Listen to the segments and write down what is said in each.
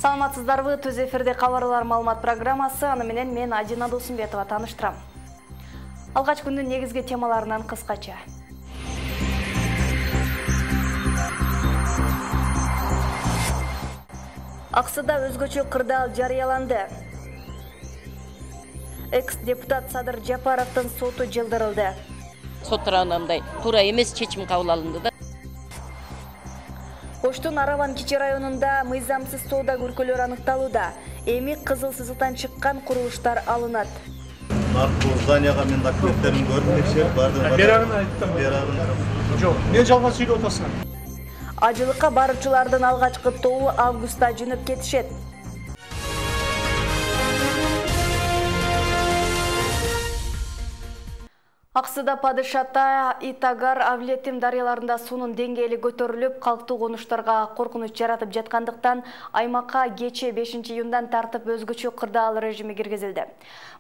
Саламатсыздарбы, түз эфирде кабарлар маалымат программасы, аны менен мен Адина Досумбетова тааныштырам. Алгач күндүн негизги темаларынан кыскача. Аксыда өзгөчө кырдаал жарыяланды. Экс-депутат Садыр Жапаровдун соту жылдырылды. Сот тарабынан туура эмес чечим кабыл алынды да. Оштун Араван Кичи районунда мыйзамсыз соода көркөлөр аныкталууда. Эми кызыл сызыктан чыккан курулуштар алынат. Наркоо зданияга мен документтерин көрүп текшерип бардым. Берагын айттым. Жок, мен жалган сүйлөп атасың. Ажылыкка баруучулардын алгачкы тобу августта жөнөп кетишет. Аксыда падышата Итагар Авлетим дарыяларында суунун деңгээли көтөрүлүп, калктуу конуштарга коркунуч жаратып жаткандыктан аймакка кечээ 5-июндан тартып өзгөчө кырдаал режими киргизилди.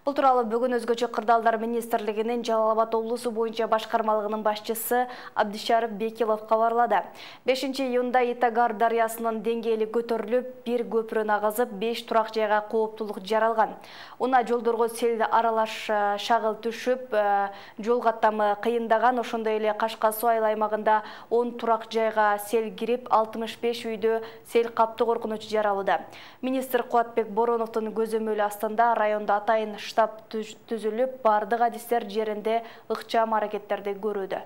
Бул тууралуу бүгүн өзгөчө кырдаалдар министрлигинин Жалал Абад облусу боюнча башкармалыгынын башчысы Абдишарып Бекилов кабарлады. 5-июнда Итагар дарыясынын деңгээли көтөрүлүп, бир көпүрөнү агызып, 5 турак жайга кооптулук жаралган. Уна жолдорго сел аралаш шагыл түшүп, жол каттамы кыйындаган, ошондой эле Кашка суу айыл аймагында 10 турак жайга сел кирип, 65 үйдө сел каптуу коркунуч жаралууда. Министр Кубатбек Бороновдун көзөмөлү астында районда атайын штаб түзүлүп, бардык адистер жеринде ыкчам аракеттерди көрүүдө.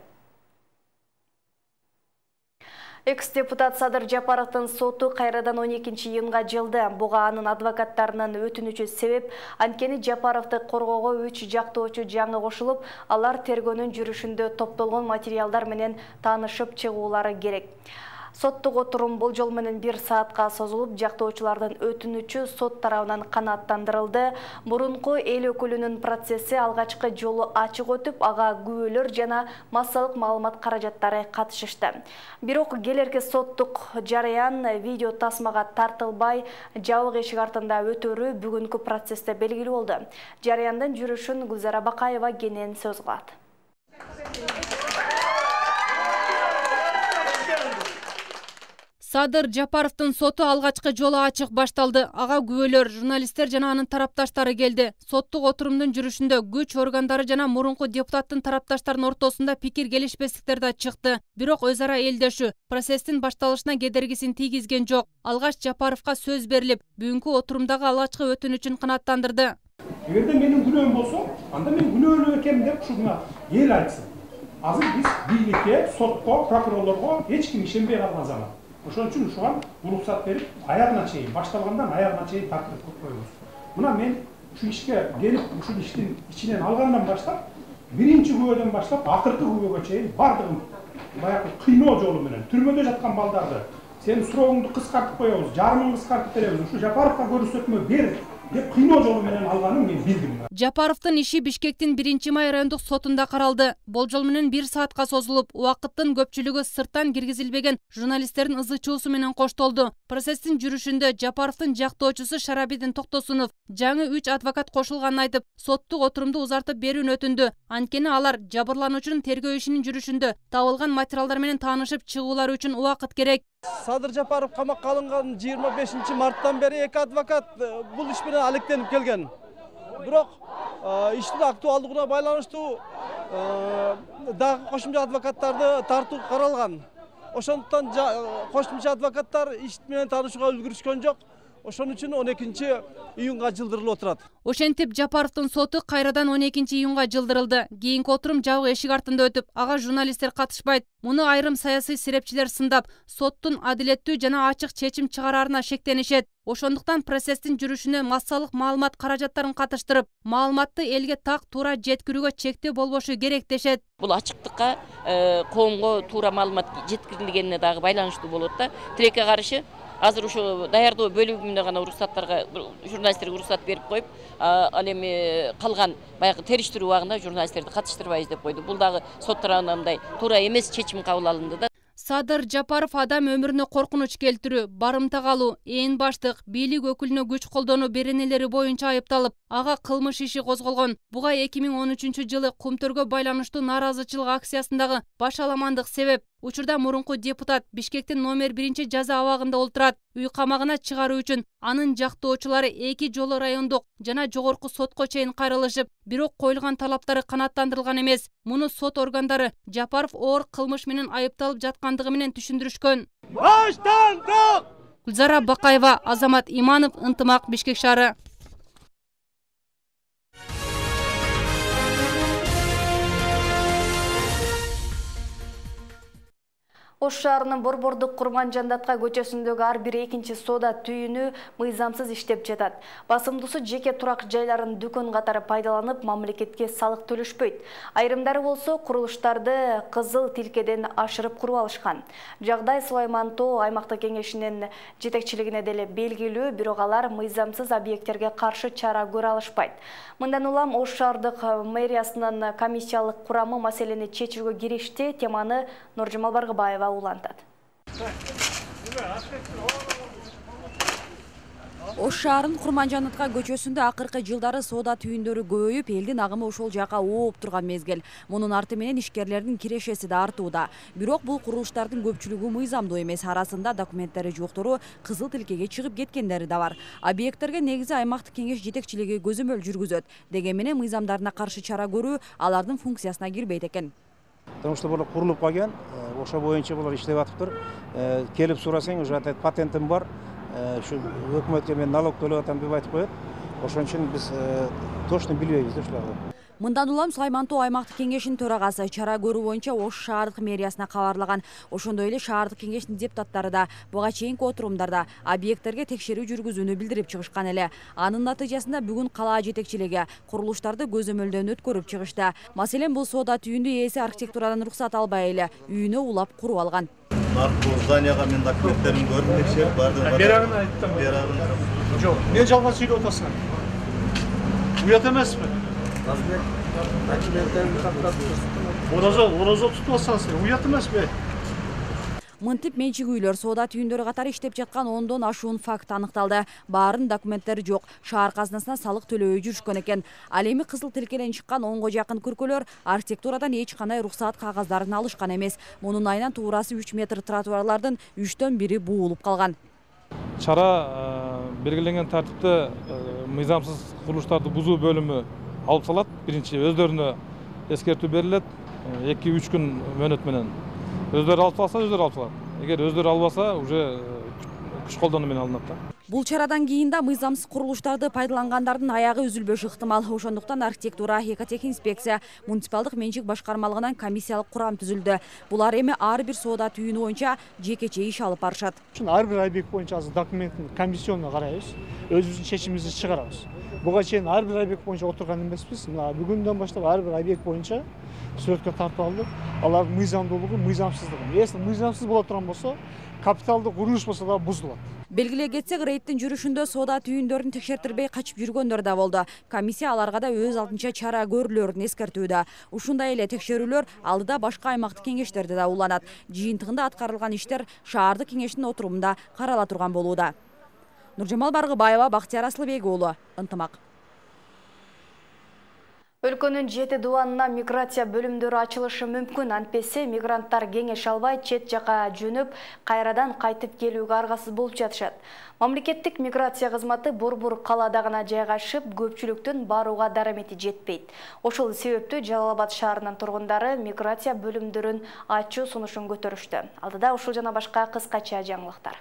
Экс-депутат Садыр Жапаровдун соту кайрадан 12-июнга жылды. Буга анын адвокаттарынын өтүнүчү себеп, анткени Жапаровду коргоого 3 жактоочу жаңы кошулуп, алар тергөөнүн жүрүшүндө топтолгон материалдар менен таанышып чыгуулары керек. Соттук отурум болжол менен 1 саатка созулуп, жактоочулардын өтүнүчү сот тарабынан канааттандырылды. Мурунку эл өкүлүнүн процесси алгачкы жолу ачык өтүп, ага күбөлөр жана массалык маалымат каражаттары катышышты. Бирок келерки соттук жарыян видео тасмага тартылбай, жабык эшик артында өтөрү бүгүнкү процессте белгилүү болду. Жарыяндын жүрүшүн Гүлзара Бакаева кенен сөз кылат. Садыр Жапаровдун соту алгачкы жолу ачык башталды. Ага күбөлөр, журналисттер жана анын тарапташтары келди. Соттук отурумдун жүрүшүндө күч органдары жана мурунку депутаттын тарапташтарынын ортосунда пикир келишпестиктер да чыкты. Бирок өз ара элдешүү процесстин башталышына кедергисин тийгизген жок. Алгач Жапаровго сөз берилип, бүгүнкү отурумдагы алгачкы өтүнүчүн канааттандырды. Эгерде менин күнөөм болсо, анда мен күнөөлүү экенмин деп ушуна эл айтсын. Азыр биз бийликке, сотко, прокурорлорго эч ким ишенбей калган заман. Ошон үчүн ушуга уруксат берип, аягына чейин, башталгандан аягына чейин тартып коебуз. Мына мен ушу ишке келип, ушул иштин ичинен алгандан баштап, биринчи күбөдөн баштап, акыркы күбөгө чейин бардыгын баягы кыйноо жолу менен түрмөдө жаткан балдарды сени срогуңду кыскартып коебуз, жарымын кыскартып беребиз, ушу Жапаровго көрсөтмө бер деп кыйноо жолу менен алганын мен билдим. Жапаровдун иши Бишкектин 1-май райондук сотунда каралды. Болжол менен 1 саатка созулуп, убакыттын көпчүлүгү сырттан киргизилбеген журналисттердин ызы-чуусу менен коштолду. Процесстин жүрүшүндө Жапаровдун жактоочусу Шарабидин Токтосунов жаңы 3 адвокат кошулганын айтып, соттук отурумду узартып берүүнү өтүндү. Анткени алар жабырлануучунун тергөө ишинин жүрүшүндө табылган материалдар менен таанышып чыгуулары үчүн убакыт керек. Садыр Жапаров камакка алынган 25 марттан бери 2 адвокат бул иш менен алектенип келген. Бирок иштин актуалдыгына байланыштуу дагы кошумча адвокаттарды тартуу каралган. Ошондуктан кошумча адвокаттар иш менен таанышууга үлгүрүшкөн жок. Ошон үчүн 12-июнга жылдырылып отурат. Ошентип Жапаровдун соту кайрадан 12-июнга жылдырылды. Кийинки отурум жабык эшик артында өтүп, ага журналисттер катышпайт. Муну айрым саясий серепчилер сындап, соттун адилеттүү жана ачык чечим чыгараарына шектенишет. Ошондуктан процесстин жүрүшүнө массалык маалымат каражаттарын катыштырып, маалыматты элге так туура жеткирүүгө чектөө болбошу керек дешет. Бул ачыктыкка, коомго туура маалымат жеткирилгенине дагы байланыштуу болот да. Тилекке каршы азыр ушу даярдоо бөлүгүнө гана уруксаттарга, журналисттерге уруксат берип коюп, ал эми калган баягы териштирүү убагында журналисттерди катыштырбайбыз деп койду. Бул дагы сот тарабынан туура эмес чечим кабыл алынды да. Садыр Жапаров адам өмүрүнө коркунуч келтирүү, барымтак алуу, ээн баштык, бийлик өкүлүнө күч колдонуу беренелери боюнча айыпталып, ага кылмыш иши козголгон. Буга 2013 жылы Кумтөргө байланыштуу нааразычылык акциясындагы баш аламандык себеп. Учурда мурунку депутат Бишкектин номер 1 жаза абагында олтурат. Үй камагына чыгаруу үчүн анын жактоочулары 2 жолу райондук жана жогорку сотко чейин кайрылышып, бирок коюлган талаптары канааттандырылган эмес. Муну сот органдары Жапаров оор кылмыш менен айыпталып жаткандыгы менен түшүндүрүшкөн. Баштандык! Гүлзара Бакаева, Азамат Иманов, Ынтымак, Бишкек шаары. Ош шаарынын Борбордук Курманжандатка көчөсүндөгү ар бир экинчи соода түйүнү мыйзамсыз иштеп жатат. Басымдуусу жеке турак жайларын дүкөн катары пайдаланып, мамлекетке салык төлөшпөйт. Айрымдары болсо курулуштарды кызыл тилкеден ашырып куруп алышкан. Жагдай Сулайман Тоо аймактык кеңешинин жетекчилигине деле белгилүү, бирок алар мыйзамсыз объекттерге каршы чара көрө алышпайт. Мындан улам Ош шаардык мэриясынын комиссиялык курамы маселени чечүүгө киришти. Теманы Нуржамал Баргыбаева улантат. Ош шаарынын Курманжандатка көчөсүндө акыркы жылдары соода түйүндөрү көбөйүп, элдин агымы ошол жака ооп турган мезгил. Мунун арты менен ишкерлердин кирешеси да артууда. Бирок бул курулуштардын көпчүлүгү мыйзамдуу эмес, арасында документтери жоктору, кызыл тилкеге чыгып кеткендери да бар. Объекттерге негизи аймактык кеңеш жетекчилиги көзөмөл жүргүзөт. Дегени менен мыйзамдарына каршы чара көрүү алардын функциясына кирбейт экен. Потому что булар курулуп калган, ошо боюнча булар иштеп атыптыр. Келип сурасаң, уже атайт патентим бар. Şu hökümetке мен налог төлөп атам деп айтып коет. Ошон үчүн биз точно билбейбиз да ушуларды. Мындан улам Сулайман Тоо аймактык кеңешинин төрагасы чара көрүү боюнча Ош шаардык мэриясына кабарлаган. Ошондой эле шаардык кеңештин депутаттары да буга чейинки отурумдарда объекттерге текшерүү жүргүзүүнү билдирип чыгышкан эле. Анын натыйжасында бүгүн калаа жетекчилиги курулуштарды көзөмөлдөн өткөрүп чыгышты. Маселен, бул соода түйүндү ээси архитектурадан уруксат албай эле үйүнө улап куруп алган. Наркоз зданияга мен документтерин көрүп текшерип бардым. Берагын айттым. Жок, мен жалган сүйлөп атасың. Уят эмеспи? Оразол тутуп алсаңыз, уят эмеспи? Мынтип менчик үйлөр соода түйүндөрү катары иштеп жаткан 10дон ашуун факт аныкталды. Баарын документтери жок, шаар казынасына салык төлөбөй жүрүшкөн экен. Ал эми кызыл тилкеден чыккан 10го жакын күркөлөр архитектурадан эч кандай уруксат кагаздарын алышкан эмес. Мунун айынан туурасы 3 метр тротуарлардын 3төн 1 буулуп калган. Чара белгиленген тартипте мыйзамсыз курулуштарды бузуу бөлүмү алып салат. Биринчи өздөрүнө эскертүү берилет, 2-3 күн мөөнөт менен. Өздөрү алып салса, өздөрү алып салат. Эгер өздөрү албаса, уже күч колдонуу менен алынат да. Бул чарадан кийин да мыйзамсыз курулуштарды пайдалангандардын аягы үзүлбөшү ыктымал. Ошондуктан архитектура, экотехинспекция, муниципалдык менчик башкармалыгынан комиссиялык курам түзүлдү. Булар эми ар бир соода түйүнү боюнча жекече иш алып барышат. Ар бир объект боюнча азыр документтин комиссионуна карайбыз, өзүбүздүн чечимибизди чыгарабыз. Буга чейин ар бир объект боюнча отурган эмеспиз. Мына бүгүндөн баштап ар бир объект боюнча сүрөткө тартып алдык. Алардын мыйзамдуулугу, мыйзамсыздыгы. Если мыйзамсыз боло турган болсо, капиталдык урулуш болсо да бузулат. Белгилей кетсек, рейдтин жүрүшүндө соода түйүндөрүн текшертирбей качып жүргөндөр да болду. Комиссия аларга да өз алдынча чара көрүлөрүн эскертүүдө. Ушундай эле текшерүүлөр алдыда башка аймактык кеңештерде да уланат. Жыйынтыгында аткарылган иштер шаардык кеңештин отурумунда карала турган болууда. Нуржамал Баргыбаева, Бактияр Асылбек уулу, Ынтымак. Өлкөнүн 7 дубанына миграция бөлүмдөрү ачылышы мүмкүн. Антпесе мигранттар кеңеш албай чет жака жөнөп, кайрадан кайтып келүүгө аргасыз болуп жатышат. Мамлекеттик миграция кызматы Борбор калаада гана жайгашып, көпчүлүктүн барууга дарамети жетпейт. Ошол себептүү Жалал Абад шаарынын тургундары миграция бөлүмдөрүн ачуу сунушун көтөрүштү. Алдыда ушул жана башка кыскача жаңылыктар.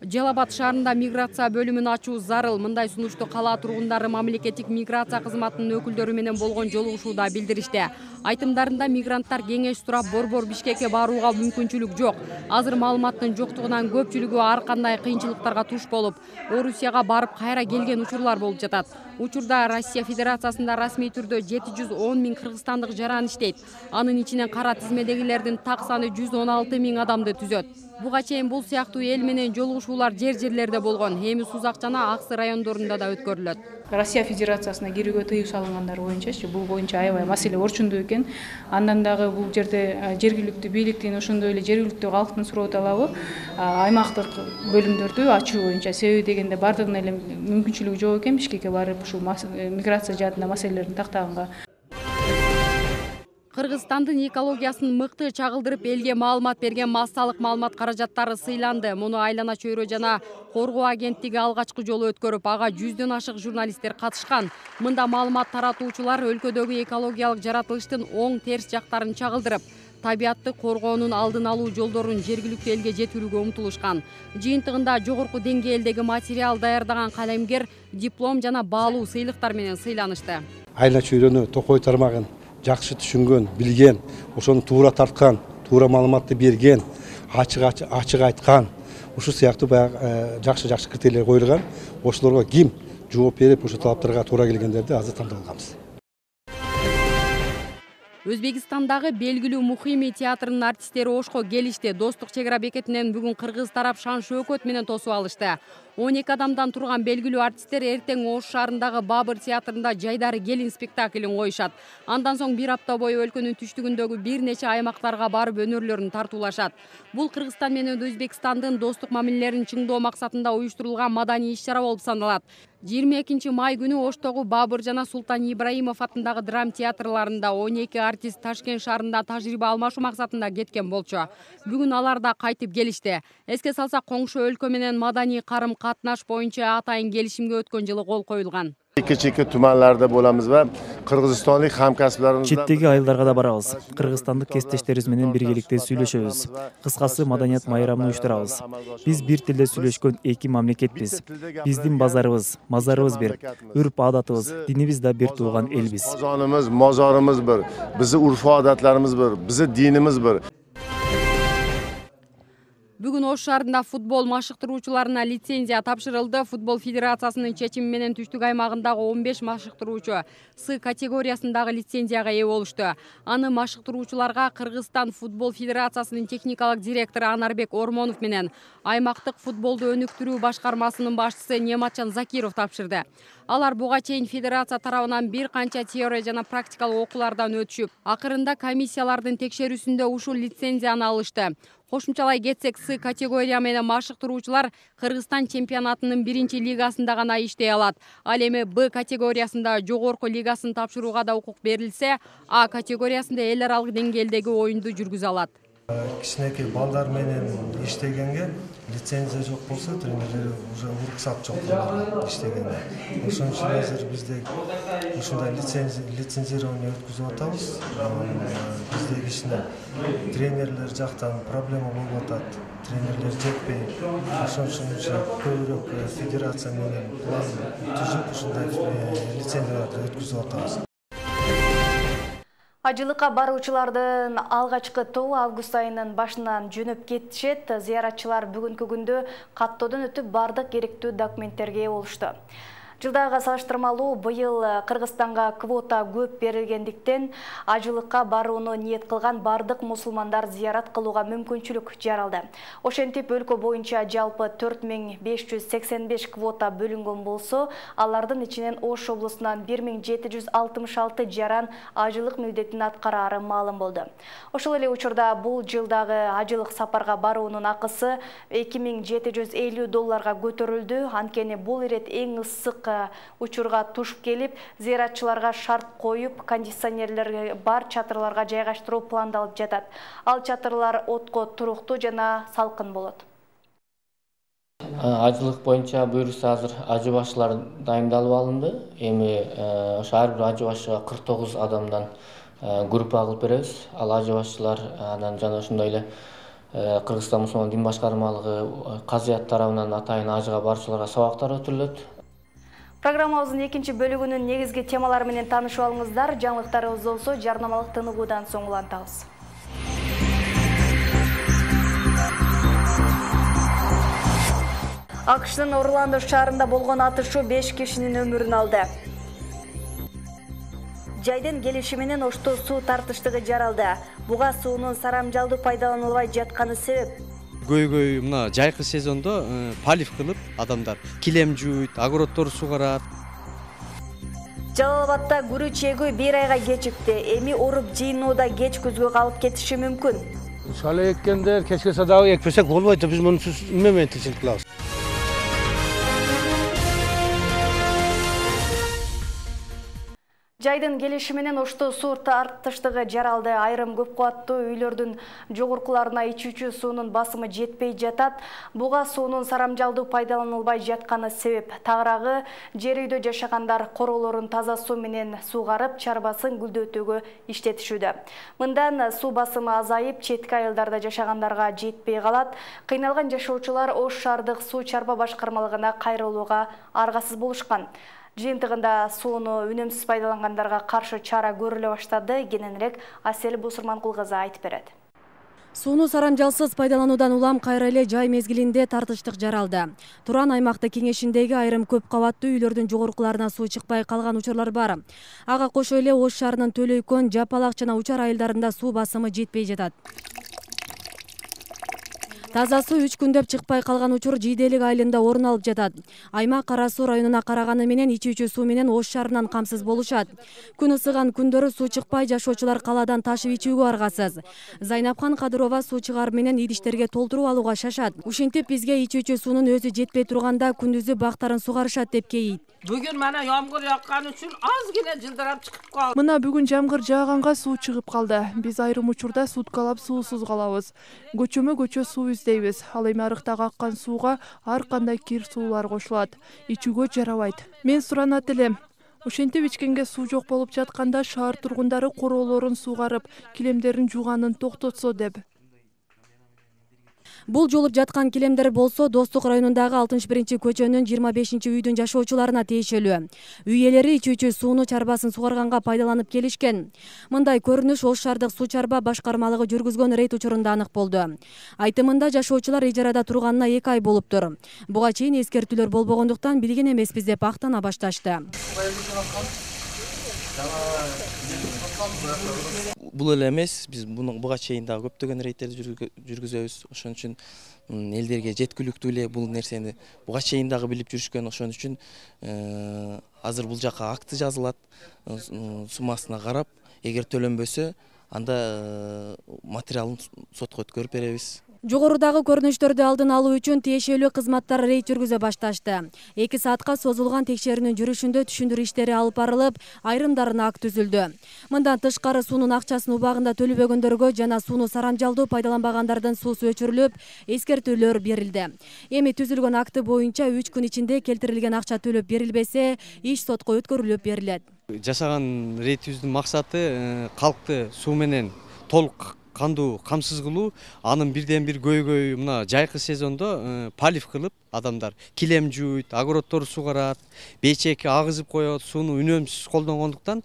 Жалал Абад шаарында миграция бөлүмүн ачуу зарыл. Мындай сунушту кала тургундары мамлекеттик миграция кызматынын өкүлдөрү менен болгон жолугушууда билдиришти. Айтымдарында мигранттар кеңеш сурап Борбор Бишкекке барууга мүмкүнчүлүк жок. Азыр маалыматтын жоктугунан көпчүлүгү ар кандай кыйынчылыктарга туш болуп, Орусияга барып кайра келген учурлар болуп жатат. Учурда Россия Федерациясында расмий түрдө 710 миң кыргызстандык жаран иштейт. Анын ичинен кара тизмедегилердин так саны 116 миң адамды түзөт. Буга чейин бул сыяктуу эл менен жолугушуулар жер-жерлерде болгон. Эми Сузак жана Аксы райондорунда да өткөрүлөт. Россия Федерациясына кирүүгө тыюу салынгандар боюнча, бул боюнча аябай маселе орчундуу экен. Андан дагы бул жерде жергиликтүү бийликтин, ошондой эле жергиликтүү калктын суроо талабы аймактык бөлүмдөрдү ачуу боюнча. Себеби дегенде бардыгына эле мүмкүнчүлүгү жок экен Бишкекке барып ушул миграция жаатында маселелерин тактаганга. Кыргызстандын экологиясын мыкты чагылдырып элге маалымат берген массалык маалымат каражаттары сыйланды. Муну Айлана чөйрө жана коргоо агенттиги алгачкы жолу өткөрүп, ага 100дөн ашык журналисттер катышкан. Мында маалымат таратуучулар өлкөдөгү экологиялык жаратылыштын оң терс жактарын чагылдырып, табиатты коргоонун алдын алуу жолдорун жергиликтүү элге жеткирүүгө умтулушкан. Жыйынтыгында жогорку деңгээлдеги материал даярдаган калемгер диплом жана баалуу сыйлыктар менен сыйланышты. Айлана чөйрөнү токой тармагын жакшы түшүнгөн, билген, ошону туура тарткан, туура маалыматты берген, ачык айткан, ушул сыяктуу баягы жакшы критерийлер коюлган. Ошолорго ким жооп берип, ошол талаптарга туура келгендерди азыр тандап алганбыз. Өзбекстандагы белгилүү Мухими театрынын артисттери Ошко келишти. Достук чек ара бекетинен бүгүн кыргыз тарап шан шөкөт менен тосуп алышты. 12 адамдан турган белгилүү артисттер эртең Ош шаарындагы Бабыр театрында Жайдары келин спектаклин коюшат. Андан соң бир апта бою өлкөнүн түштүгүндөгү бир нече аймактарга барып өнөрлөрүн тартуулашат. Бул Кыргызстан менен Өзбекстандын достук мамилелерин чыңдоо максатында уюштурулган маданий иш-чара болуп саналат. 22 май күнү Оштогу Бабыр жана Султан Ибраимов атындагы драм театрларында 12 артист Ташкент шаарында тажрыйба алмашуу максатында кеткен болчу. Бүгүн алар да кайтып келишти. Эске салсак, коңшу өлкө менен маданий карым катнаш боюнча атайын келишимге өткөн жылы кол коюлган. Чекке tumanlarda bo'lamiz va qirg'izistonlik hamkasblarimiz Chetdagi ayollarga da barabыз. Кыргызстандык кесиптештерибиз менен биргеликте сүйлөшөбүз. Кыскасы маданият майрамын уюштурабыз. Биз бир тилде сүйлөшкөн эки мамлекетпиз. Биздин базарыбыз, мазарыбыз бир, үрп-адатыбыз, динибиз да бир тууган элбиз. Qozonimiz, mozorimiz bir, bizi urf-odatlarimiz bir, bizi dinimiz bir. Бүгүн Ош шаарында футбол машыктыруучуларына лицензия тапшырылды. Футбол федерациясынын чечими менен түштүк аймагындагы 15 машыктыруучу С категориясындагы лицензияга ээ болушту. Аны машыктыруучуларга Кыргызстан футбол федерациясынын техникалык директору Анарбек Ормонов менен аймактык футболду өнүктүрүү башкармасынын башчысы Нематчан Закиров тапшырды. Алар буга чейин федерация тарабынан бир канча теория жана практикалык окуулардан өтүшүп, акырында комиссиялардын текшерүүсүндө ушул лицензияны алышты. Кошумчалай кетсек, С категория менен машыктыруучулар Кыргызстан чемпионатынын 1-чи лигасында гана иштей алат. Ал эми Б категориясында жогорку лигасын тапшырууга да укук берилсе, А категориясында эл аралык деңгээлдеги оюнду жүргүзө алат. Кичинекей балдар менен иштегенге лицензия жок болсо, тренерлер уже уруксат жок иштегенде. Ошон үчүн азыр бизде ушундай лицензирование өткүзүп атабыз. Бизде кичине тренерлер жактан проблема болуп атат. Тренерлер жетпей, ошон үчүн көбүрөөк федерация менен план түзүп ушундай лицензияларды өткүзүп атабыз. Ажылыкка баруучулардын алгачкы тобу август айынын башынан жөнөп кетишет. Зыяратчылар бүгүнкү күндө каттоодон өтүп бардык керектүү документтерге ээ болушту. Жылдага салыштырмалуу быйыл Кыргызстанга квота көп берилгендиктен ажылыкка барууну ниет кылган бардык мусулмандар зыярат кылууга мүмкүнчүлүк жаралды. Ошентип өлкө боюнча жалпы 4585 квота бөлүнгөн болсо, алардын ичинен Ош облусунан 1766 жаран ажылык милдетин аткарары маалым болду. Ошол эле учурда бул жылдагы ажылык сапарга баруунун акысы $2750 көтөрүлдү. Анткени бул ирет эң ысык учурга туш келип, зыяратчыларга шарт коюп, кондиционерлер бар чатырларга жайгаштыруу пландалып жатат. Ал чатырлар отко туруктуу жана салкын болот. Ажылык боюнча буюрса азыр ажы башчылар дайындалып алынды. Эми ошо ар бир ажы башчыга 49 адамдан группа кылып беребиз. Ал ажы башчылар анан жана ошондой эле Кыргызстан мусулман дин башкармалыгы казыят тарабынан атайын ажыга баруучуларга сабактар өтүлөт. Программабыздын экинчи бөлүгүнүн негизги темалары менен таанышып алыңыздар. Жаңылыктарыбыз болсо жарнамалык тыныгуудан соң улантабыз. АКШнын Орландо шаарында болгон атышуу 5 кишинин өмүрүн алды. Жайдын келиши менен Ошто суу тартыштыгы жаралды. Буга суунун сарамжалдуу пайдаланылбай жатканы себеп. Көйгөй мына жайкы сезондо полив кылып адамдар килем жууйт, огороддор сугарат. Жалал Абадта күрү чегүү 1 айга кечикти. Эми уруп жыйнууда кеч күзгө калып кетиши мүмкүн. Шалы эккендер кечке садагы экпесек болбойт, биз мунусуз эмне менен тиричилик кылабыз. Жайдын келиши менен Ошто суу тартыштыгы жаралды. Айрым көп кубаттуу үйлөрдүн жогоркуларына ичүүчү суунун басымы жетпей жатат. Буга суунун сарамжалдуу пайдаланылбай жатканы себеп. Тагыраагы жер үйдө жашагандар короолорун таза суу менен суугарып, чарбасын гүлдөтүүгө иштетишүүдө. Мындан суу басымы азайып, четки айылдарда жашагандарга жетпей калат. Кыйналган жашоочулар Ош шаардык суу чарба башкармалыгына кайрылууга аргасыз болушкан. Жыйынтыгында сууну үнөмсүз пайдалангандарга каршы чара көрүлө баштады. Кененирээк Асель Бусурманкул кызы айтып берет. Сууну сарамжалсыз пайдалануудан улам кайра эле жай мезгилинде тартыштык жаралды. Туран аймакты кеңешиндеги айрым көп кабаттуу үйлөрдүн жогоркуларына суу чыкпай калган учурлар бар. Ага кошо эле Ош шаарынын Төлөйкөн, Жапалак жана Учар айылдарында суу басымы жетпей жатат. Таза суу 3 күндөп чыкпай калган учур Жийделик айылында орун алып жатат. Аймак Кара Суу районуна караганы менен ичүүчү суу менен Ош шаарынан камсыз болушат. Күн ысыган күндөрү суу чыкпай жашоочулар каладан ташып ичүүгө аргасыз. Зайнапхан Кадырова суу чыгар менен идиштерге толтуруп алууга шашат. Ушинтип бизге ичүүчү суунун өзү жетпей турганда күндүзү бактарын сугарышат деп кейит. Бүгүн мана ямгыр жаккан үчүн азгина жылдырап чыгып калды. Мына бүгүн жамгыр жааганга суу чыгып калды. Биз айрым учурда суткалап суусуз калабыз. Көчө суу издейбиз. Ал эми арыктагы аккан сууга ар кандай кир суулар кошулат. Ичүүгө жарабайт. Мен суранат элем. Ошентип ичкенге суу жок болуп жатканда шаар тургундары короолорун суугарып, килемдерин жууганын токтотсо деп. Бул жолуп жаткан килемдер болсо Достук районундагы 61-көчөнүн 25-үйдүн жашоочуларына тиешелүү. Үй ээлери ичүүчү сууну чарбасын сугарганга пайдаланып келишкен. Мындай көрүнүш Ош шаардык суу чарба башкармалыгы жүргүзгөн рейд учурунда анык болду. Айтымында жашоочулар ижарада турганына 2 ай болуптур. Буга чейин эскертүүлөр болбогондуктан билген эмеспиз деп актана башташты. Бул эле эмес, биз буга чейин дагы көптөгөн рейдтерди жүргүзөбүз. Ошон үчүн элдерге жеткиликтүү эле бул нерсени буга чейин дагы билип жүрүшкөн. Ошон үчүн азыр бул жака акты жазылат, суммасына карап, эгер төлөнбөсө, анда материалын сотко өткөрүп беребиз. Жогорудагы көрүнүштөрдү алдын алуу үчүн тиешелүү кызматтар рейд жүргүзө башташты. 2 саатка созулган текшерүүнүн жүрүшүндө түшүндүрүү иштери алып барылып, айрымдарына акт түзүлдү. Мындан тышкары суунун акчасын убагында төлөбөгөндөргө жана сууну сарамжалдуу пайдаланбагандардын суусу өчүрүлүп, эскертүүлөр берилди. Эми түзүлгөн акты боюнча 3 күн ичинде келтирилген акча төлөп берилбесе, иш сотко өткөрүлүп берилет. Жасаган рейдибиздин максаты калкты суу менен толук кандуу камсыз кылуу, анын бирден бир көйгөйү мына жайкы сезондо полив кылып адамдар килем жууйт, огороддорду сугарат, бечекке агызып коет, сууну үнөмсүз колдонгондуктан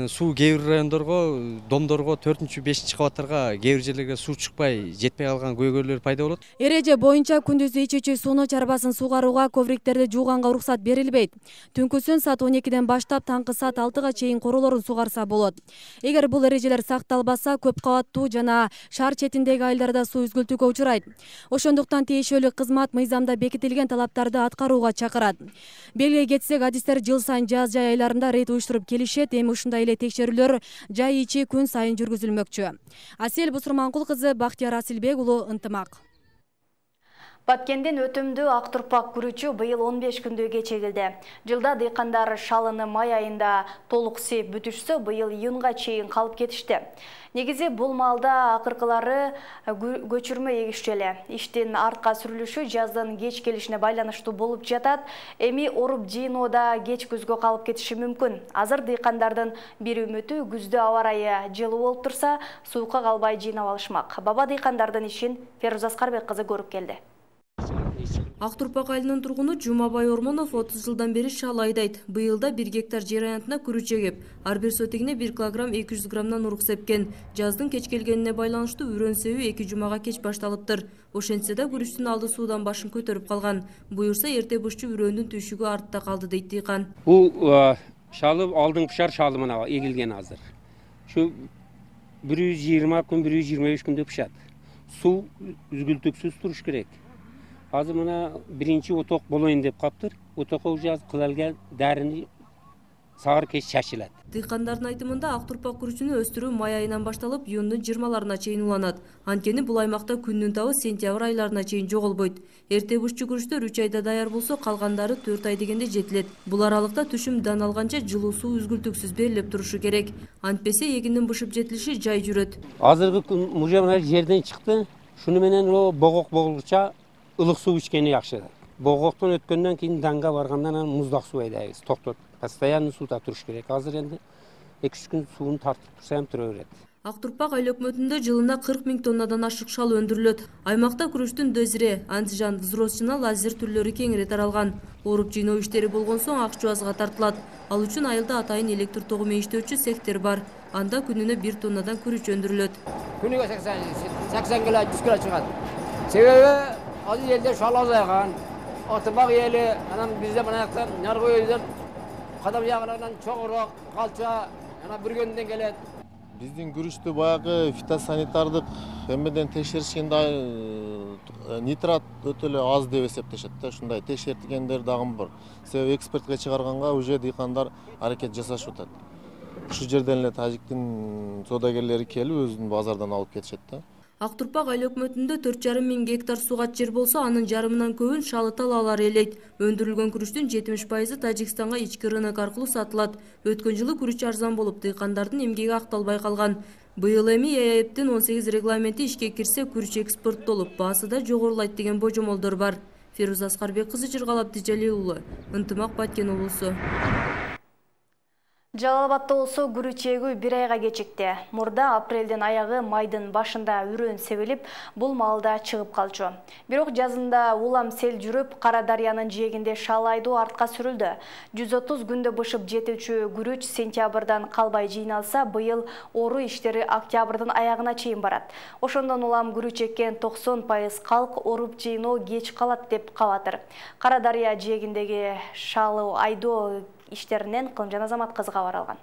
суу кээ бир райондорго, домдорго, 4-5 кабаттарга кээ бир жерлерге суу чыкпай, жетпей калган көйгөйлөр пайда болот. Эреже боюнча күндүзү ичүүчү сууну чарбасын суугарууга, ковриктерди жууганга уруксат берилбейт. Түнкүсүн саат 12ден баштап таңкы саат 6га чейин короолорун суугарса болот. Эгер бул эрежелер сакталбаса, көп кабаттуу жана шаар четиндеги айылдарда суу үзгүлтүүгө учурайт. Ошондуктан тиешелүү кызмат мыйзамда бекитилген талаптарды аткарууга чакырат. Белгилей кетсек, адистер жыл сайын жаз-жай айларында рейд уюштуруп келишет. Эми ушундай эле текшерүүлөр жай ичи күн сайын жүргүзүлмөкчү. Асель Бусурманкул кызы, Бактияр Асилбек уулу, Ынтымак. Баткенден өтүмдүү ак турпак күрүчү быйыл 15 күндөгө чегилди. Жылда дыйкандар шалыны май айында толук сеп бүтүшсө, быйыл июнга чейин калып кетишти. Негизи бул маалда акыркылары көчүрмө эгишчү эле. Иштин артка сүрүлүшү жаздын кеч келишине байланыштуу болуп жатат. Эми оруп жыйноода кеч күзгө калып кетиши мүмкүн. Азыр дыйкандардын бир үмүтү күздө аба ырайы жылуу болуп турса, суукка калбай жыйнап алышмак. Баба дыйкандардын ишин Феруза Аскарбек кызы көрүп келди. Ак турпак айылынын тургуну Жумабай Ормонов 30 жылдан бери шал айдайт. Быйылда 1 гектар жер аянтына күрүч эгип, ар бир сотигине 1 килограмм 200 граммдан урук сепкен. Жаздын кеч келгенине байланыштуу үрөн себүү 2 жумага кеч башталыптыр. Ошентсе да күрүчтүн алды суудан башын көтөрүп калган. Буюрса эрте бушчу үрөндүн түйшүгү артта калды дейт дыйкан. Бул шалы алдыңкы пышар шалы мына эгилген азыр. Şu 120 күн, 125 күндө пышат. Суу үзгүлтүксүз туруш керек. Азыр мына биринчи оток болоюн деп каптыр. Отокко уже кылалган дарыны сагыр кеч чачылат. Дыйкандардын айтымында ак турпак күрүчүнү өстүрүү май айынан башталып, июндун 20-ларына чейин уланат. Анткени бул аймакта күндүн табы сентябрь айларына чейин жоголбойт. Эрте бушчу күрүчтөр 3 айда даяр болсо, калгандары 4 ай дегенде жетилет. Бул аралыкта түшүм дан алганча жылуу суу үзгүлтүксүз берилип турушу керек. Антпесе эгиндин бышып жетилиши жай жүрөт. Азыркы уже мына жерден чыкты. Шуну менен богок болгуча ылык суу ичкени жакшы. Богоктон өткөндөн кийин данга баргандан анан муздак суу айдайбыз. Токтоп, постоянно сууда туруш керек. Азыр энди 2-3 күн сууну тартып турса ham тура берет. Ак турпак айыл өкмөтүндө жылына 40 000 тоннадан ашык шал өндүрүлөт. Аймакта күрүчтүн дөзире, антижан, взросчина, лазер түрлөрү кеңири таралган. Оруп жыйноо иштери болгон соң Акчубазга тартылат. Ал үчүн айылда атайын электр тогу менен иштөөчү сектор бар. Анда күнүнө 1 тоннадан күрүч өндүрүлөт. Күнүгө 80 кило, 100 кило чыгат. Себеби азыр элде шал азайган. Атыбак эли, анан бизде мына жакта наргы өйдөр кадам жагынан чоңурок, калча, ана бүргөндөн келет. Биздин күрүчтү баягы фитосанитардык эмеден текшеришкенде нитрат өтө эле аз деп эсептешет да. Ушундай текшертилгендер дагы бар. Себеби экспортко чыгарганга уже дыйкандар аракет жасашып атат. Ушу жерден эле тажиктин соодагерлери келип өзүнүн базардан алып кетишет да. Ак турпак айыл өкмөтүндө 4,5 000 гектар суугат жер болсо, анын жарымынан көбүн шалы талаалар ээлейт. Өндүрүлгөн күрүчтүн 70% Тажикстанга ички рынок аркылуу сатылат. Өткөн жылы күрүч арзан болуп, дыйкандардын эмгеги акталбай калган. Быйыл эми ЭАЭПтин 18 регламенти ишке кирсе, күрүч экспорттолуп, баасы да жогорулайт деген божомолдор бар. Фируза Аскарбек кызы, Жыргалап Тижали уулу, Ынтымак, Баткен облусу. Жалал-Абадта болсо күрүч эгүү 1 айга кечикти. Мурда апрелдин аягы майдын башында үрөн себилип, бул маалда чыгып калчу. Бирок жазында улам сел жүрүп, Кара Дарыянын жээгинде шал айдоо артка сүрүлдү. 130 күндө бышып жетүүчү күрүч сентябрдан калбай жыйналса, быйыл оруу иштери октябрдын аягына чейин барат. Ошондон улам күрүч эккен 90% калк оруп жыйноо кеч калат деп кабатыр. Кара Дарыя жээгиндеги шал айдоо иштеринен Кылымжан Азамат кызы кабар алган.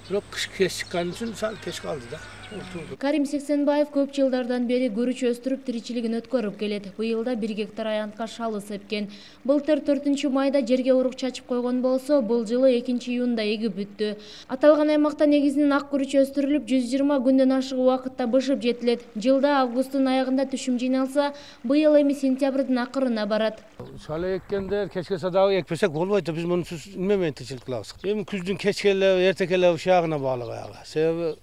Бирок кыш кеч чыккан үчүн сал кеч калды да. Карим Сексенбаев көп жылдардан бери күрүч өстүрүп тиричилигин өткөрүп келет. Быйылда 1 гектар аянтка шалы сепкен. Былтыр 4-майда жерге урук чачып койгон болсо, бул жылы 2-июнда эгип бүттү. Аталган аймакта негизинен ак күрүч өстүрүлүп, 120 күндөн ашык убакытта бышып жетилет. Жылда августтун аягында түшүм жыйналса, быйыл эми сентябрдын акырына барат. Шалы эккендер кечке садагы экпесек болбойт, биз мунусуз неме менен тиричилик кылабыз. Эми күздүн кечкеле, эртекеле ушагына баглык аяга. Себеби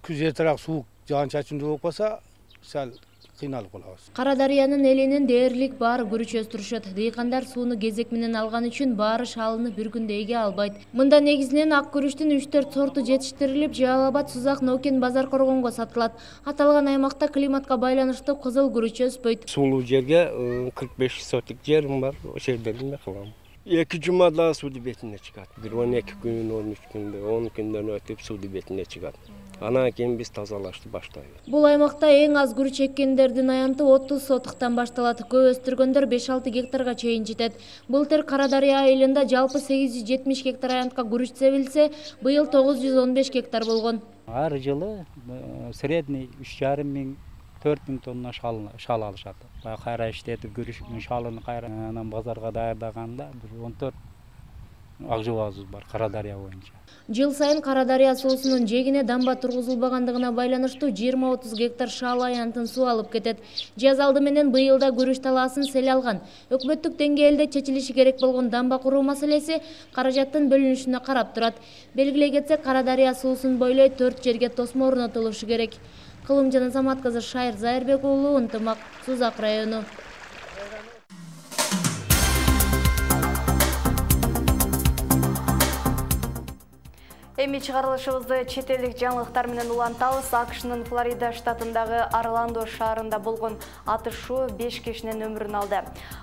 күз эртерээк суук жаан чачындуу болуп калса, сал кыйналып калабыз. Кара Дарыянын элинин дээрлик баары күрүч өстүрүшөт. Дыйкандар сууну кезек менен алган үчүн баары шалыны бир күндө эге албайт. Мында негизинен ак күрүчтүн 3-4 сорту жетиштирилип, Жалал-Абад, Сузак, Нокен, Базар Коргонго сатылат. Аталган аймакта климатка байланыштуу кызыл күрүч өспөйт. Суулуу жерге 45 сотик жерим бар, ошол жерде неме кылам. 2 жумада суу бетине чыгат. Бир 12 күн, 13 күндө, 10 күндөн өтүп суу бетине чыгат. Анан кийин биз тазалашты баштайбыз. Бул аймакта эң аз күрүч эккендердин аянты 30 сотуктан башталат. Көп өстүргөндөр 5-6 гектарга чейин жетет. Былтыр Кара Дарыя айылында жалпы 870 гектар аянтка күрүч себилсе, быйыл 915 гектар болгон. Ар жылы средний 3,5 миң 4 000 тонна шал алышат. Кайра иштетип күрүчтүн шалын кайра анан базарга даярдаганда 14 ак жубабыз бар Кара Дарыя боюнча. Жыл сайын Кара Дарыя суусунун жээгине дамба тургузулбагандыгына байланыштуу 20-30 гектар шал аянтын суу алып кетет. Жаз алды менен быйылда күрүч талаасын сел алган. Өкмөттүк деңгээлде чечилиши керек болгон дамба куруу маселеси каражаттын бөлүнүшүнө карап турат. Белгилей кетсек, Кара Дарыя суусун бойлой 4 жерге тосмо орнотулушу керек. Кылымжан Азамат кызы, Шайыр Зайырбек уулу, Ынтымак, Сузак району. Эми чыгарылышыбызды чет элдик жаңылыктар менен улантабыз. АКШнын Флорида штатындагы Орландо шаарында болгон атышуу 5 кишинин өмүрүн алды.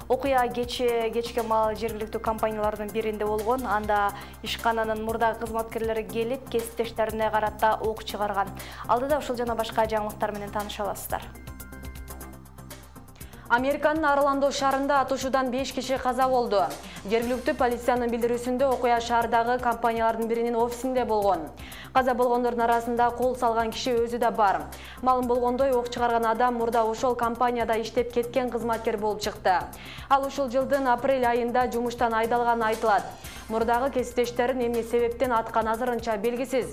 Окуя кечке маал жергиликтүү компаниялардын биринде болгон. Анда ишкананын мурдагы кызматкерлери келип, кесиптештерине карата ок чыгарган. Алдыда ушул жана башка жаңылыктар менен тааныша аласыздар. Американын Орландо шаарында атышуудан 5 киши каза болду. Жергиликтүү полициянын билдирүүсүндө окуя шаардагы компаниялардын биринин офисинде болгон. Каза болгондордун арасында кол салган киши өзү да бар. Малым болгондой, ок чыгарган адам мурда ошол компанияда иштеп кеткен кызматкер болуп чыкты. Ал ушул жылдын апрель айында жумуштан айдалганы айтылат. Мурдагы кесиптештерин эмне себептен аткан азырынча белгисиз.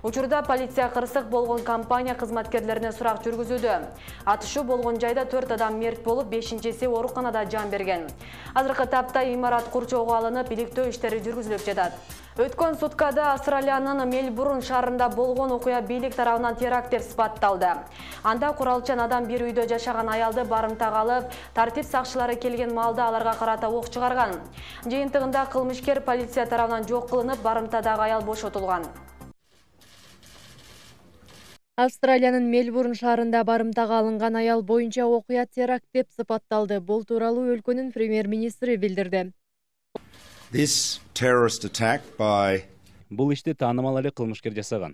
Учурда полиция кырсык болгон компания кызматкерлерине сурак жүргүзүүдө. Атышуу болгон жайда 4 адам мерт болуп, 5-си ооруканада жан берген. Азыркы тапта имарат курчоого алынып, иликтөө иштери жүргүзүлүп жатат. Өткөн суткада Австралиянын Мельбурн шаарында болгон окуя бийлик тарабынан теракт деп сыпатталды. Анда куралчан адам бир үйдө жашаган аялды барымтага алып, тартип сакчылары келген маалда аларга карата ок чыгарган. Жыйынтыгында кылмышкер полиция тарабынан жок кылынып, барымтадагы аял бошотулган. Австралиянын Мельбурн шаарында барымтага алынган аял боюнча окуя теракт деп сыпатталды. Бул тууралуу өлкөнүн премьер-министри билдирди. Бул ишти таанымал эле кылмышкер жасаган.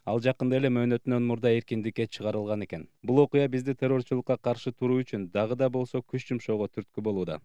Ал жакында эле мөөнөтүнөн мурда эркиндикке чыгарылган экен. Бул окуя бизди террорчулукка каршы туруу үчүн дагы да болсо күч жумшоого түрткү болууда.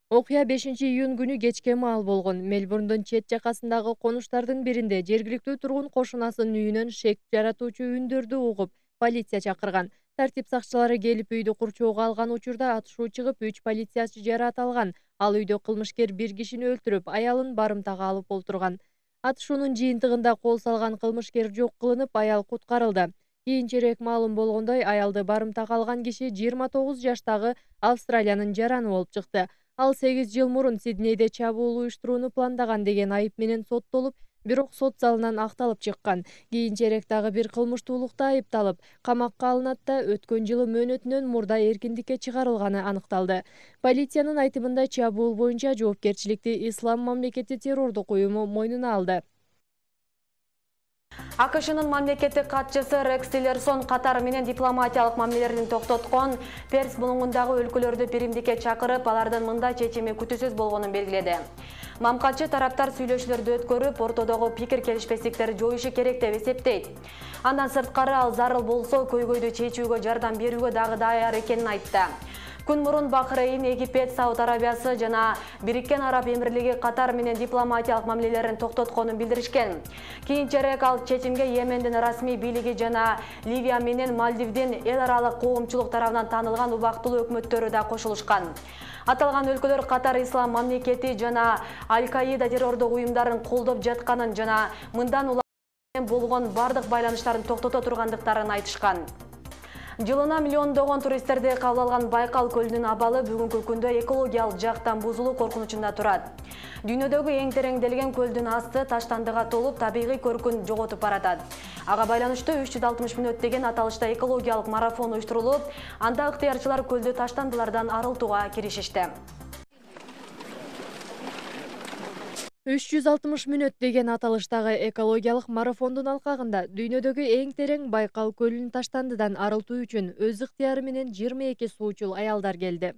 Окуя 5-июнь күнү кечке маал болгон. Мельбурндун чет жакасындагы конуштардын биринде жергиликтүү тургун кошунасынын үйүнөн шек жаратуучу үндөрдү угуп, полиция чакырган. Тартип сакчылары келип үйдү курчоого алган учурда атышуу чыгып, 3 полициячы жараат алган. Ал үйдө кылмышкер бир кишини өлтүрүп, аялын барымтага алып олтурган. Атышуунун жыйынтыгында кол салган кылмышкер жок кылынып, аял куткарылды. Кийинчерээк маалым болгондой, аялды барымтага алган киши 29 жаштагы Австралиянын жараны болуп чыкты. Ал 8 жыл мурун Сиднейде чабуул уюштурууну пландаган деген айып менен соттолуп, бирок сот залынан акталып чыккан. Кийинчерээк дагы бир кылмыштуулукта айыпталып, камакка алынат да өткөн жылы мөөнөтүнөн мурда эркиндикке чыгарылганы аныкталды. Полициянын айтымында чабуул боюнча жоопкерчиликти Ислам мамлекети террордук уюму мойнуна алды. АКШнын мамлекеттик катчысы Рекс Тиллерсон Катар менен дипломатиялык мамилелерин токтоткон, Перс булуңундагы өлкөлөрдү биримдикке чакырып, алардын мындай чечими күтүүсүз болгонун белгиледи. Мамкатчы тараптар сүйлөшүүлөрдү өткөрүп, ортодогу пикир келишпестиктерди жоюшу керек деп эсептейт. Андан сырткары ал зарыл болсо көйгөйдү чечүүгө жардам берүүгө дагы даяр экенин айтты. Күн мурун Бахрейн, Египет, Сауд Арабиясы жана Бириккен Араб Эмирлиги Катар менен дипломатиялык мамилелерин токтотконун билдиришкен. Кийинчерээк ал чечимге Йемендин расмий бийлиги жана Ливия менен Мальдивдин эл аралык коомчулук тарабынан таанылган убактылуу өкмөттөрү да кошулушкан. Аталган өлкөлөр Катар Ислам мамлекети жана Аль-Каида террордук уюмдарын колдоп жатканын жана мындан улам болгон бардык байланыштарын токтото тургандыктарын айтышкан. Жылына миллиондогон туристтерди кабыл алган Байкал көлүнүн абалы бүгүнкү күндө экологиялык жактан бузулуу коркунучунда турат. Дүйнөдөгү эң тереңделген көлдүн асты таштандыга толуп, табигый көркүн жоготуп баратат. Ага байланыштуу 360 мүнөт деген аталышта экологиялык марафон уюштурулуп, анда ыктыярчылар көлдү таштандылардан арылтууга киришишти. 360 мүнөт деген аталыштагы экологиялык марафондун алкагында дүйнөдөгү эң терең Байкал көлүн таштандыдан арылтуу үчүн өз ыктыяры менен 22 суучул аялдар келди.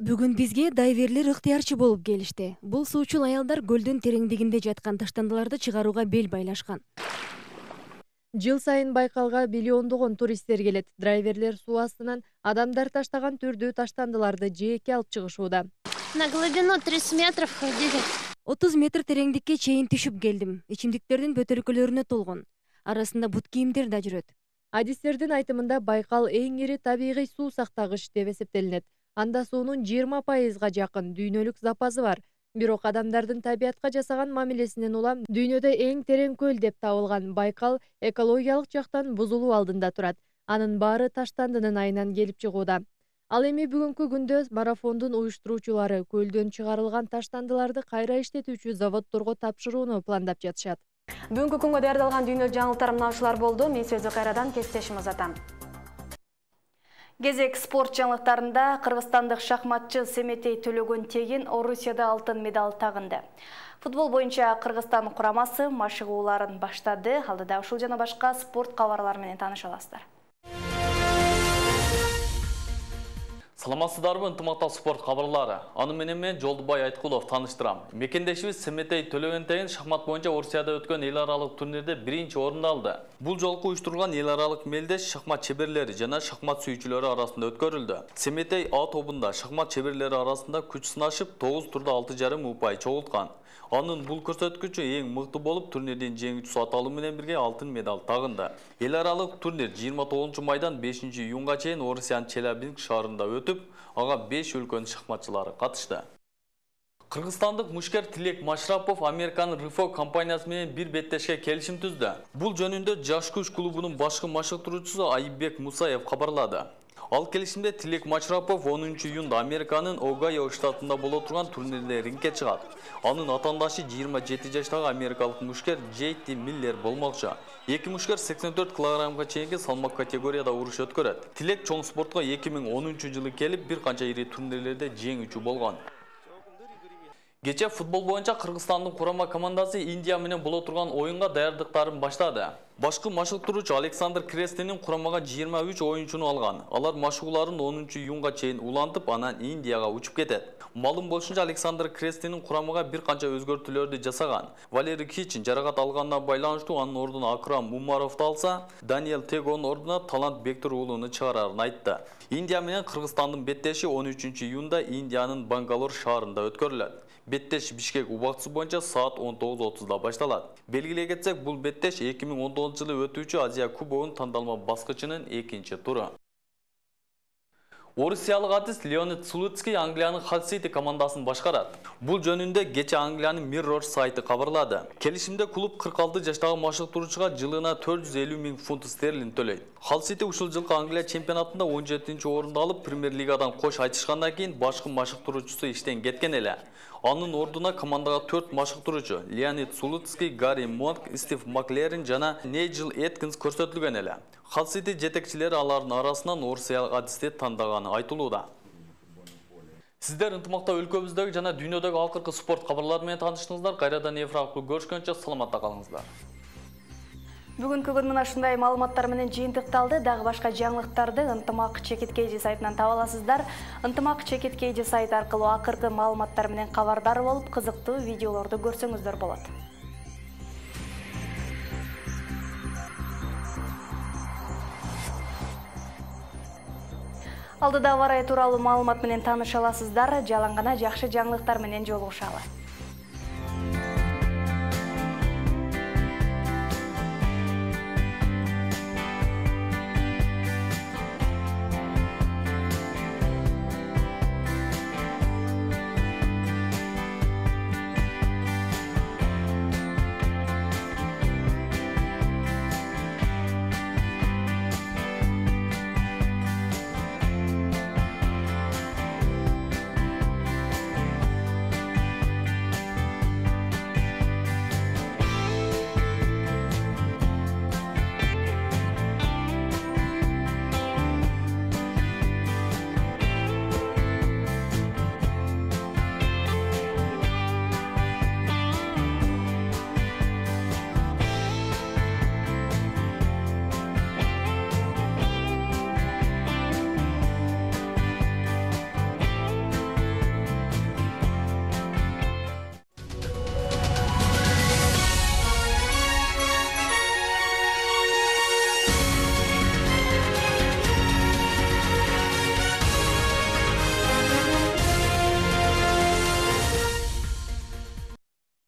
Бүгүн бизге дайверлер ыктыярчы болуп келишти. Бул суучул аялдар көлдүн тереңдигинде жаткан таштандыларды чыгарууга бел байлашкан. Жыл сайын Байкалга миллиондогон туристтер келет. Дайверлер суу астынан адамдар таштаган түрдүү таштандыларды жээкке алып чыгышууда. На глубину 30 метров ходили. 30 метр тереңдикке чейин түшүп келдим. Ичимдиктердин бөтөлкөлөрүнө толгон. Арасында бут кийимдер да жүрөт. Адистердин айтымында Байкал эң ири табигый суу сактагыч деп эсептелинет. Анда суунун 20%га жакын дүйнөлүк запасы бар. Бирок адамдардын табиятка жасаган мамилесинен улам дүйнөдө эң терең көл деп табылган Байкал экологиялык жактан бузулуу алдында турат. Анын баары таштандынын айынан келип чыгууда. Ал эми бүгүнкү күндө марафондун уюштуруучулары көлдөн чыгарылган таштандыларды кайра иштетүүчү заводдорго тапшырууну пландап жатышат. Бүгүнкү күнгө даярдалган дүйнөлүк жаңылыктар мына ушулар болду. Мен сөзү кайрадан кесиптешим Азатам. Кезек спорт жаңылыктарында кыргызстандык шахматчы Семетей Төлөгөн-Тегин Орусияда алтын медаль тагынды. Футбол боюнча Кыргызстан курамасы машыгууларын баштады. Алдыда ушул жана башка спорт кабарлары менен тааныша аласыздар. Саламатсыздарбы, ынтымактуу спорт кабарлары. Аны менен мен Жолдубай Айткулов тааныштырам. Мекендешибиз Семетей Төлөгөн-Тегин шахмат боюнча Орусияда өткөн эл аралык турнирде биринчи орунду алды. Бул жолку уюштурулган эл аралык мелдеш шахмат чеберлери жана шахмат сүйүүчүлөрү арасында өткөрүлдү. Семетей А тобунда шахмат чеберлери арасында күч сынашып 9 турда 6,5 упай чогулткан. Анын бул көрсөткүчү эң мыкты болуп, турнирдин жеңүүчүсү аталуу менен бирге алтын медаль тагынды. Эл аралык турнир 29 майдан 5 июнга чейин Орусиянын Челябинск шаарында өтүп, ага 5 өлкөнүн шахматчылары катышты. Кыргызстандык мушкер Тилек Машрапов Американын РФО компаниясы менен бир беттешке келишим түздү. Бул жөнүндө Жаш күч клубунун башкы машыктыруучусу Айбек Мусаев кабарлады. Ал келишимде Тилек Машрапов 10 июнда Американын Огайо штатында боло турган турнирде рингке чыгат. Анын атаандашы 27 жаштагы америкалык мушкер Джейти Миллер болмокчу. Эки мушкер 84 килограммга чейинки салмак категорияда уруш өткөрөт. Тилек чоң спортко 2010 жылы келип бир канча ири турнирлерде жеңүүчү болгон. Кече футбол боюнча Кыргызстандын курама командасы Индия менен боло турган оюнга даярдыктарын баштады. Башкы машыктыруучу Александр Крестинин курамага 23 оюнчуну алган. Алар машыгууларын 10 июнга чейин улантып, анан Индияга учуп кетет. Малым болушунча Александр Крестинин курамага бир канча өзгөртүүлөрдү жасаган. Валерий Кичин жаракат алганына байланыштуу анын ордуна Акрам Умаровду алса, Даниэл Тегонун ордуна Талант Бектур уулуну чыгарарын айтты. Индия менен Кыргызстандын беттеши 13 июнда Индиянын Бангалор шаарында өткөрүлөт. Беттеш Бишкек убактысы боюнча саат 19:30да башталат. Белгилей кетсек, бул беттеш 2019 жылы өтүүчү Азия кубогунун тандалма баскычынын экинчи туру. Орусиялык артист Леонид Слуцкий Англиянын Hull City командасын башкарат. Бул жөнүндө кече Англиянын Mirror сайты кабарлады. Келишимде клуб 46 жаштагы машыктыруучуга жылына 450 000 фунт стерлинг төлөйт. Hull City ушул жылкы Англия чемпионатында 17-орунду алып, Премьер-лигадан кош айтышкандан кийин башкы машыктыруучусу иштен кеткен эле. Анын ордуна командага 4 машыктыруучу Леонид Слуцкий, Гарри Монк, Стив Маклерин жана Нейджел Эткинс көрсөтүлгөн эле. Hull City жетекчилери алардын арасынан орусиялык артистти тандаганы айтылууда. Сиздер ынтымакта өлкөбүздөгү жана дүйнөдөгү акыркы спорт кабарлары менен тааныштыңыздар. Кайрадан эфир аркылуу көрүшкөнчө саламатта калыңыздар. Бүгүнкү күн мына ушундай маалыматтар менен жыйынтыкталды. Дагы башка жаңылыктарды Ынтымак Чекиткейжи сайтынан таба аласыздар. Ынтымак Чекиткейжи сайт аркылуу акыркы маалыматтар менен кабардар болуп, кызыктуу видеолорду көрсөңүздөр болот. Алдыда авария тууралуу маалымат менен тааныша аласыздар. Жалаң гана жакшы жаңылыктар менен жолугушалы.